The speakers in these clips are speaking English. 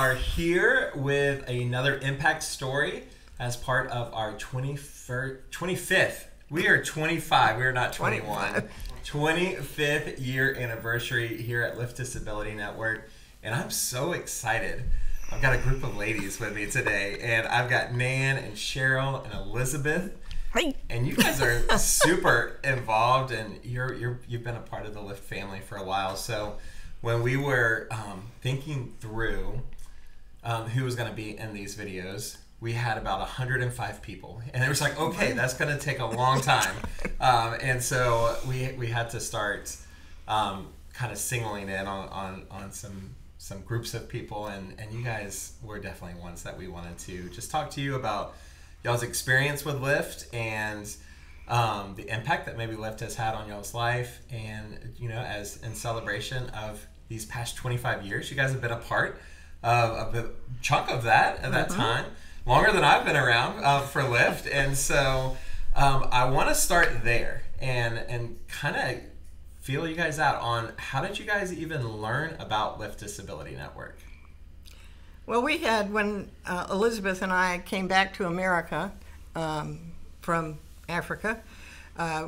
are here with another impact story as part of our 25th. We are 25. We are not 21. 25th year anniversary here at Lift Disability Network. And I'm so excited. I've got a group of ladies with me today. And I've got Nan and Cheryl and Elizabeth. Hi. And you guys are super involved, and you've been a part of the Lift family for a while. So when we were thinking through who was going to be in these videos, we had about 105 people, and it was like, okay, that's going to take a long time, and so we had to start kind of singling in on some groups of people, and you guys were definitely ones that we wanted to just talk to you about y'all's experience with Lyft and the impact that maybe Lyft has had on y'all's life, and as in celebration of these past 25 years, you guys have been a part of a chunk of that at that time, longer than I've been around for Lyft, and so I want to start there and kind of feel you guys out on how did you guys even learn about Lyft Disability Network? Well, we had, when Elizabeth and I came back to America from Africa,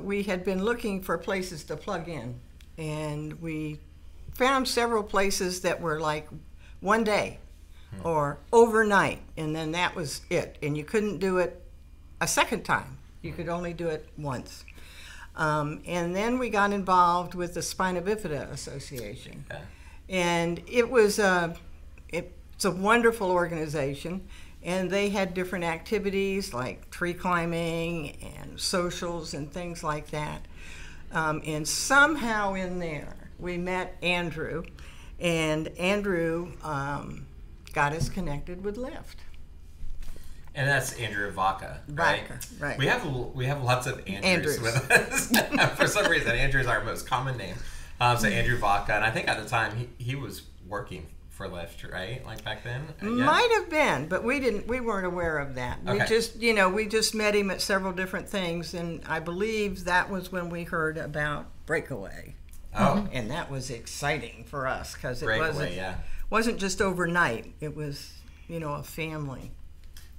we had been looking for places to plug in, and we found several places that were like one day or overnight, and then that was it, and you couldn't do it a second time. You could only do it once. And then we got involved with the Spina Bifida Association, and it's a wonderful organization, and they had different activities like tree climbing and socials and things like that. And somehow in there, we met Andrew, and Andrew got us connected with Lyft. And that's Andrew Vaca, right? Right. We have lots of Andrews with us. For some reason, Andrew is our most common name. So Andrew Vaca, and I think at the time he was working for Lyft, right? Like back then? Yeah. Might have been, but we weren't aware of that. Okay. We just met him at several different things, and I believe that was when we heard about Breakaway. Oh. And that was exciting for us because it wasn't just overnight. It was, a family.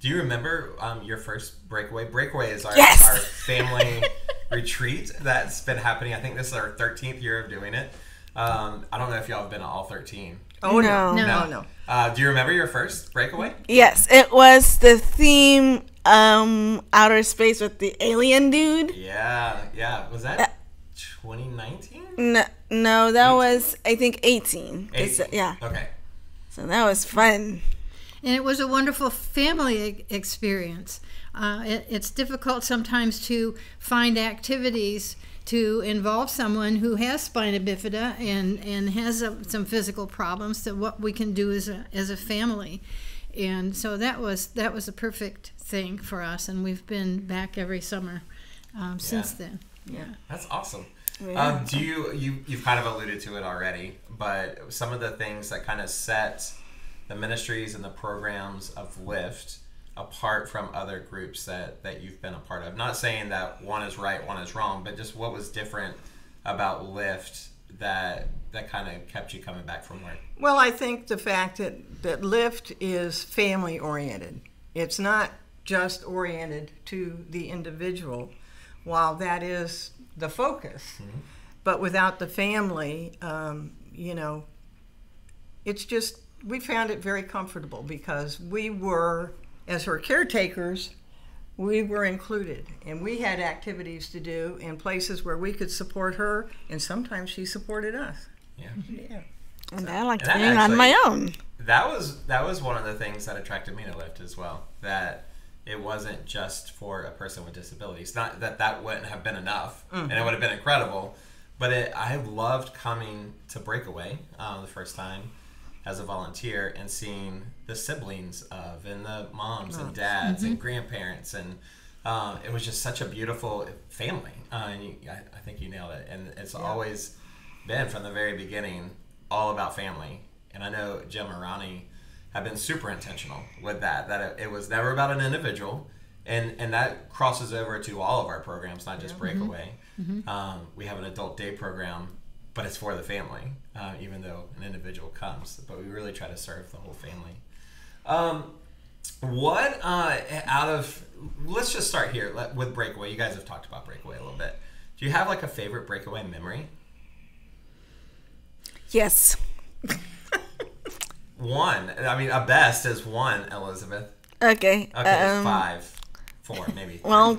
Do you remember your first Breakaway? Breakaway is our family retreat that's been happening. I think this is our 13th year of doing it. I don't know if y'all have been to all 13. Oh, no. Do you remember your first Breakaway? Yes, it was the theme outer space with the alien dude. Yeah. Was that 2019? No, that was, I think, 18. Yeah. Okay. So that was fun. And it was a wonderful family experience. It's difficult sometimes to find activities to involve someone who has spina bifida and has some physical problems, to what we can do as a family. And so that was a perfect thing for us, and we've been back every summer since then. Yeah. That's awesome. Yeah. You've kind of alluded to it already, but some of the things that kind of set the ministries and the programs of Lyft apart from other groups that you've been a part of. Not saying that one is right, one is wrong, but just what was different about Lyft that kind of kept you coming back from work? Well, I think the fact that Lyft is family oriented. It's not just oriented to the individual, while that is the focus. Mm-hmm. But without the family, it's just, we found it very comfortable because we were, as her caretakers, we were included, and we had activities to do in places where we could support her, and sometimes she supported us. Yeah. And I liked being on my own. That was one of the things that attracted me to Lyft as well. That it wasn't just for a person with disabilities. Not that wouldn't have been enough, and it would have been incredible. But I loved coming to Breakaway the first time as a volunteer and seeing the siblings and the moms and dads and grandparents, and it was just such a beautiful family. And I think you nailed it. And it's always been, from the very beginning, all about family. And I know Jim and Ronnie have been super intentional with that it was never about an individual. And that crosses over to all of our programs, not just Breakaway. We have an adult day program, but it's for the family, even though an individual comes. But we really try to serve the whole family. What out of let's just start here with Breakaway. You guys have talked about Breakaway a little bit. Do you have like a favorite Breakaway memory? Yes. One. I mean, a best is one, Elizabeth. Okay. Okay, 5, 4, maybe. 3. Well,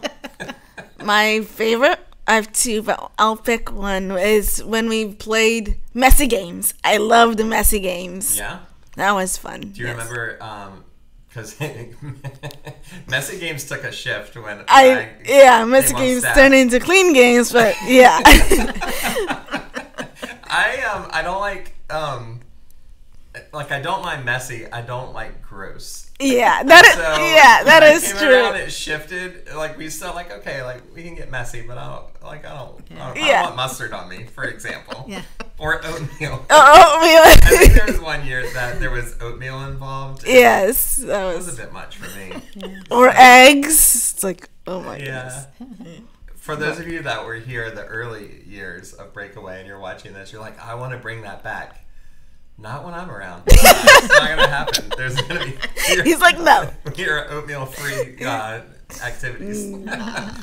my favorite, I have 2, but I'll pick one, is when we played messy games. I love the messy games. Yeah? That was fun. Do you remember, because messy games took a shift when messy games turned into clean games, but yeah. I don't like I don't mind messy. I don't like gross. Yeah, that is true. Around, it shifted. Like we still like okay, like we can get messy, but I don't want mustard on me, for example. Yeah. Or oatmeal. Oatmeal. I think there was one year that there was oatmeal involved. Yes, that was a bit much for me. Or eggs. It's like, oh my goodness. For those of you that were here the early years of Breakaway and you're watching this, you're like, I want to bring that back. Not when I'm around. It's not going to happen. There's going to be... He's like, no. Here are oatmeal-free activities.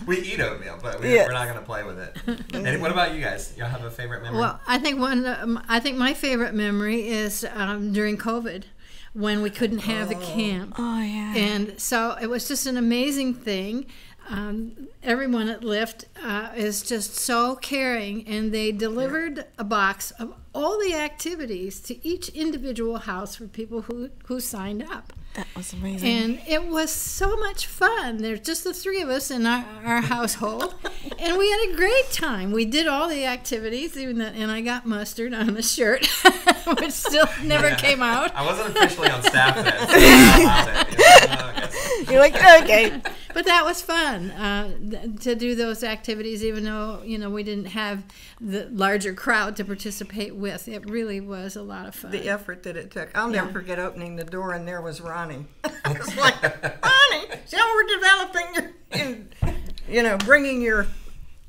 We eat oatmeal, but we're not going to play with it. And what about you guys? Y'all have a favorite memory? Well, I think my favorite memory is during COVID, when we couldn't have the camp. Oh, yeah. And so it was just an amazing thing. Everyone at Lyft is just so caring, and they delivered a box of all the activities to each individual house for people who signed up. That was amazing. And it was so much fun. There's just the 3 of us in our household, and we had a great time. We did all the activities, and I got mustard on the shirt, which still never came out. I wasn't officially on staff then, so I allowed it. You're like, okay. But that was fun to do those activities, even though we didn't have the larger crowd to participate with. It really was a lot of fun. The effort that it took. I'll never forget opening the door and there was Ronnie. It's like, Ronnie, so we're developing bringing your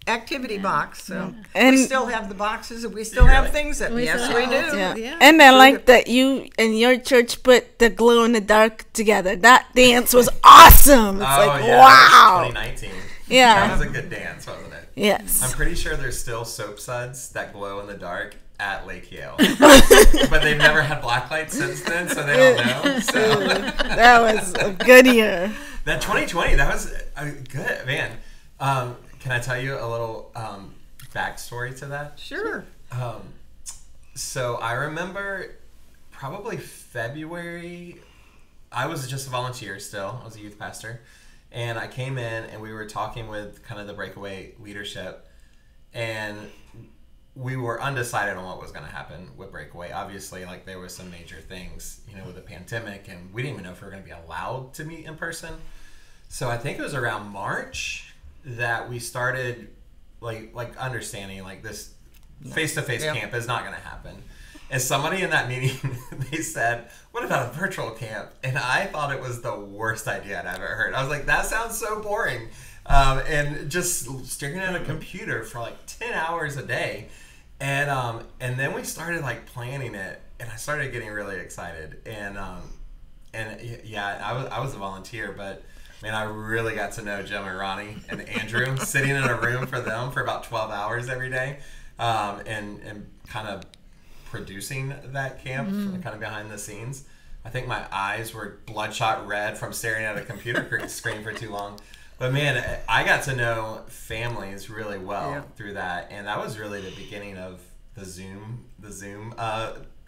activity box. So and we still have the boxes, and we still have things that we do. Yeah. And I like that you and your church put the glow in the dark together. That dance was awesome. It's wow. 2019. Yeah. That was a good dance, wasn't it? Yes. I'm pretty sure there's still soap suds that glow in the dark at Lake Yale. But they've never had black lights since then, so they don't know. So. That was a good year. That 2020, that was good, man. Can I tell you a little backstory to that? Sure. So I remember probably February, I was just a volunteer still. I was a youth pastor. And I came in and we were talking with kind of the Breakaway leadership. And we were undecided on what was going to happen with Breakaway. Obviously, like there were some major things, with the pandemic. And we didn't even know if we were going to be allowed to meet in person. So I think it was around March that we started like understanding like this face-to-face camp is not going to happen. And somebody in that meeting, they said, what about a virtual camp? And I thought it was the worst idea I'd ever heard. I was like, that sounds so boring. And just staring at a computer for like 10 hours a day. And then we started like planning it, and I started getting really excited. And I was a volunteer, but man, I really got to know Jim and Ronnie and Andrew sitting in a room for them for about 12 hours every day, and kind of producing that camp, kind of behind the scenes. I think my eyes were bloodshot red from staring at a computer screen for too long. But man, I got to know families really well through that, and that was really the beginning of the Zoom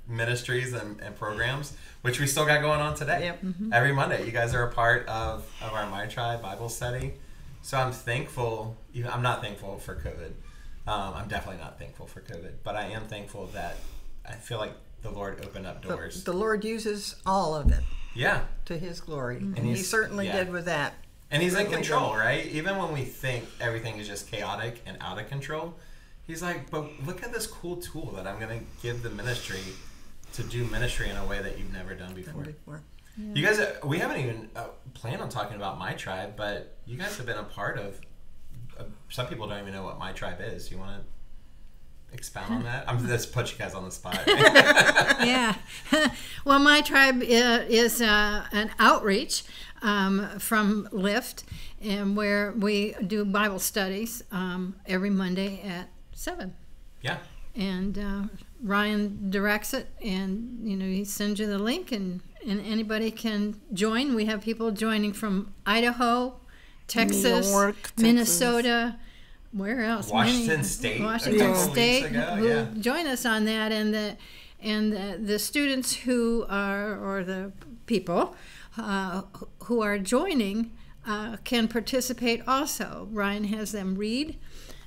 ministries and programs, which we still got going on today. Yep. Mm-hmm. Every Monday, you guys are a part of our My Tribe Bible study. So I'm thankful. I'm not thankful for COVID. I'm definitely not thankful for COVID, but I am thankful that I feel like the Lord opened up doors. The Lord uses all of it. Yeah. To His glory, and He certainly did with that. And He's in control, right? Even when we think everything is just chaotic and out of control, He's like, but look at this cool tool that I'm going to give the ministry to do ministry in a way that you've never done before. Yeah. You guys, we haven't even planned on talking about My Tribe, but you guys have been a part of, some people don't even know what My Tribe is. You want to expound on that? I'm just put you guys on the spot. Yeah. Well, my tribe is an outreach from Lift, and where we do Bible studies every Monday at 7. Yeah. And Ryan directs it, and he sends you the link, and anybody can join. We have people joining from Idaho, Texas, New York, Texas. Minnesota. Where else? Washington State. Washington State, weeks ago, who join us on that, and the students who are, or the people who are joining can participate also. Ryan has them read,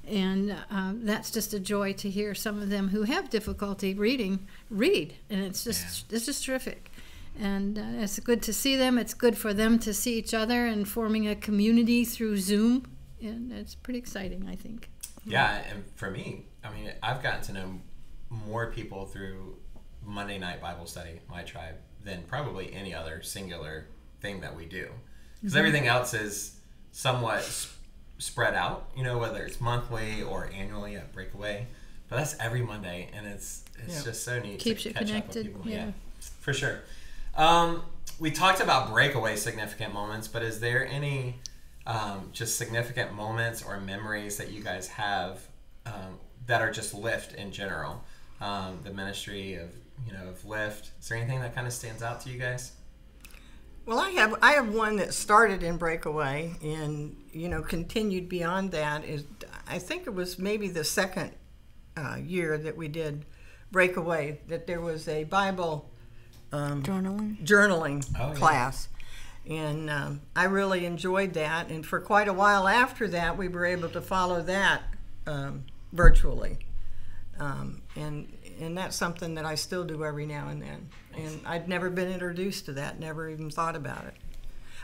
and that's just a joy to hear some of them who have difficulty reading read, and it's just terrific. And it's good to see them. It's good for them to see each other and forming a community through Zoom. And it's pretty exciting, I think. Yeah, and for me, I mean, I've gotten to know more people through Monday night Bible study, my tribe, than probably any other singular thing that we do. Because everything else is somewhat spread out, whether it's monthly or annually at Breakaway. But that's every Monday, and it's just so neat. Keeps to you catch connected. up with people. Yeah, for sure. We talked about Breakaway significant moments, but is there any just significant moments or memories that you guys have that are just Lift in general? The ministry of Lift. Is there anything that kind of stands out to you guys? Well, I have one that started in Breakaway and continued beyond that. I think it was maybe the second year that we did Breakaway, that there was a Bible journaling class. And I really enjoyed that. And for quite a while after that, we were able to follow that virtually. And that's something that I still do every now and then. And I'd never been introduced to that, never even thought about it.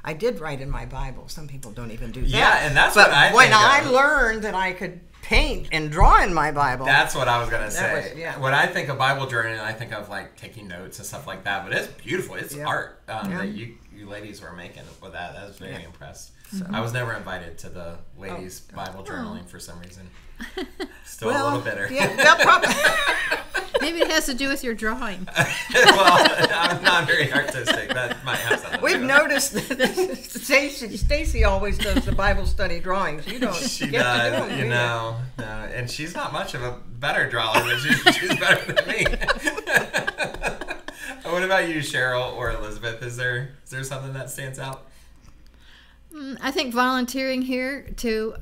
I did write in my Bible. Some people don't even do that. Yeah, and that's but what I when think I of. learned that I could paint and draw in my Bible. That's what I was going to say. Was, when I think of Bible journaling, I think of like taking notes and stuff like that. But it's beautiful. It's art that you ladies were making with that. I was very impressed. So, I was never invited to the ladies' Bible journaling for some reason. Still a little bitter. Yeah, that probably. Maybe it has to do with your drawing. Well, I'm not very artistic. That might have something. We've noticed that Stacy always does the Bible study drawings. You don't. She get does, to do them, no, and she's not much of a better drawer, but she's better than me. What about you, Cheryl or Elizabeth? Is there something that stands out? I think volunteering here to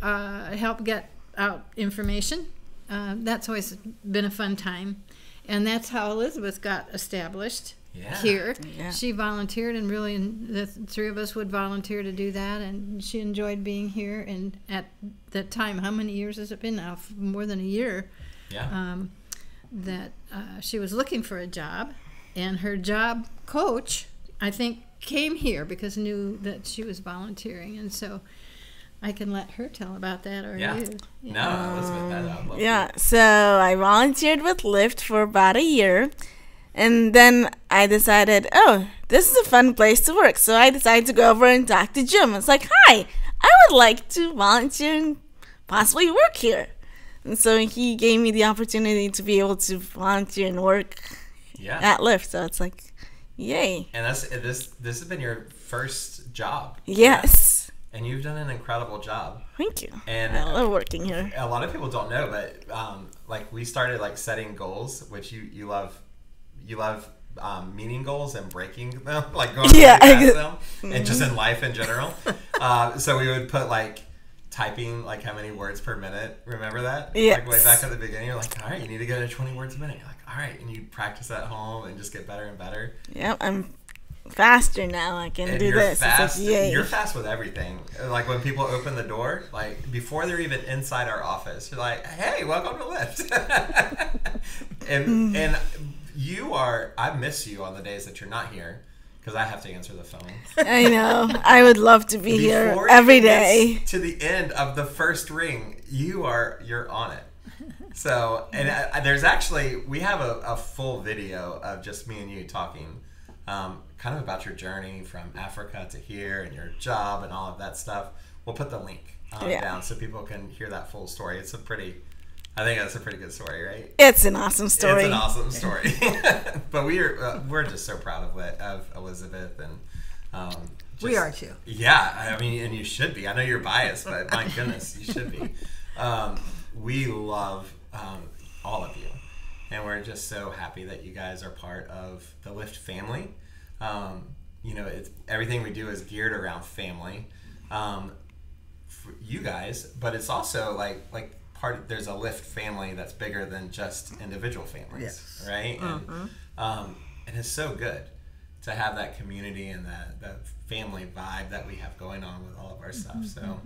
help get out information, that's always been a fun time. And that's how Elizabeth got established here. Yeah. She volunteered, and really the three of us would volunteer to do that, and she enjoyed being here. And at that time, how many years has it been now? More than a year. Yeah. That she was looking for a job, and her job coach, I think, came here because knew that she was volunteering, and so I can let her tell about that, or you. Yeah. No, Elizabeth, I'd love to. So I volunteered with Lyft for about a year, and then I decided, this is a fun place to work. So I decided to go over and talk to Jim. It's like, hi, I would like to volunteer and possibly work here. And so he gave me the opportunity to be able to volunteer and work at Lyft. So it's like, yay. And this has been your first job. Yes. And you've done an incredible job. Thank you. And I love working here. A lot of people don't know, but we started setting goals, which you love. You love meeting goals and breaking them, going past them, and just in life in general. So we would put typing how many words per minute. Remember that? Yes. Way back at the beginning, you're like, all right, you need to go to 20 words a minute. You're like, all right, and you practice at home and just get better and better. Yep, I'm faster now. I can do this. Fast, it's like, yay. You're fast with everything. When people open the door, before they're even inside our office, you're like, hey, welcome to Lyft. and you are, I miss you on the days that you're not here, because I have to answer the phone. I know. I would love to be here every day. To the end of the first ring, you're on it. So, and there's actually, we have a full video of just me and you talking kind of about your journey from Africa to here and your job and all of that stuff. We'll put the link down so people can hear that full story. It's a pretty I think that's a pretty good story, right? It's an awesome story. It's an awesome story. But we're just so proud of Elizabeth, and we are too. Yeah, I mean, and you should be. I know you're biased, but my goodness, you should be. We love all of you, and we're just so happy that you guys are part of the Lift family. You know, everything we do is geared around family for you guys, but it's also like there's a Lift family that's bigger than just individual families, yes. right? And it's so good to have that community and that family vibe that we have going on with all of our stuff. So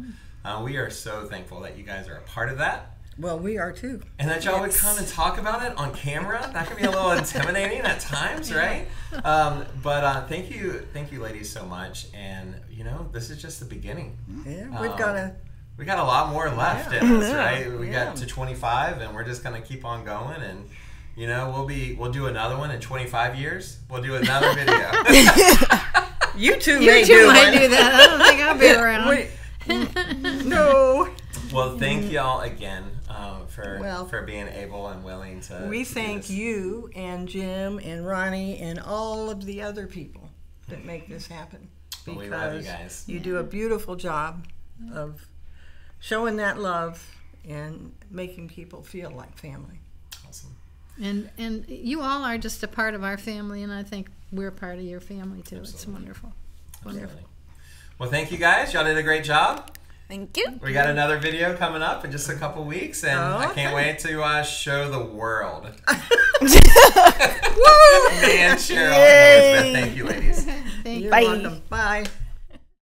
we are so thankful that you guys are a part of that. Well, we are too. And that y'all would come and talk about it on camera. That can be a little intimidating at times, right? But thank you ladies so much. And you know, this is just the beginning. Yeah, we got a lot more left in us, right? We Yeah. got to 25, and we're just gonna keep on going. And you know, we'll do another one in 25 years. We'll do another video. You two might do that. I don't think I'll be around. No. Well, thank y'all again for being able and willing to. We thank you and Jim and Ronnie and all of the other people that make this happen. Well, we love you guys. You do a beautiful job of showing that love and making people feel like family. Awesome. And you all are just a part of our family, and I think we're part of your family too. Absolutely. It's wonderful. Absolutely. Well, thank you guys. Y'all did a great job. Thank you. We got another video coming up in just a couple weeks, and I can't wait to show the world. Man, Cheryl and Elizabeth, thank you, ladies. Thank you. You're Bye. welcome. Bye.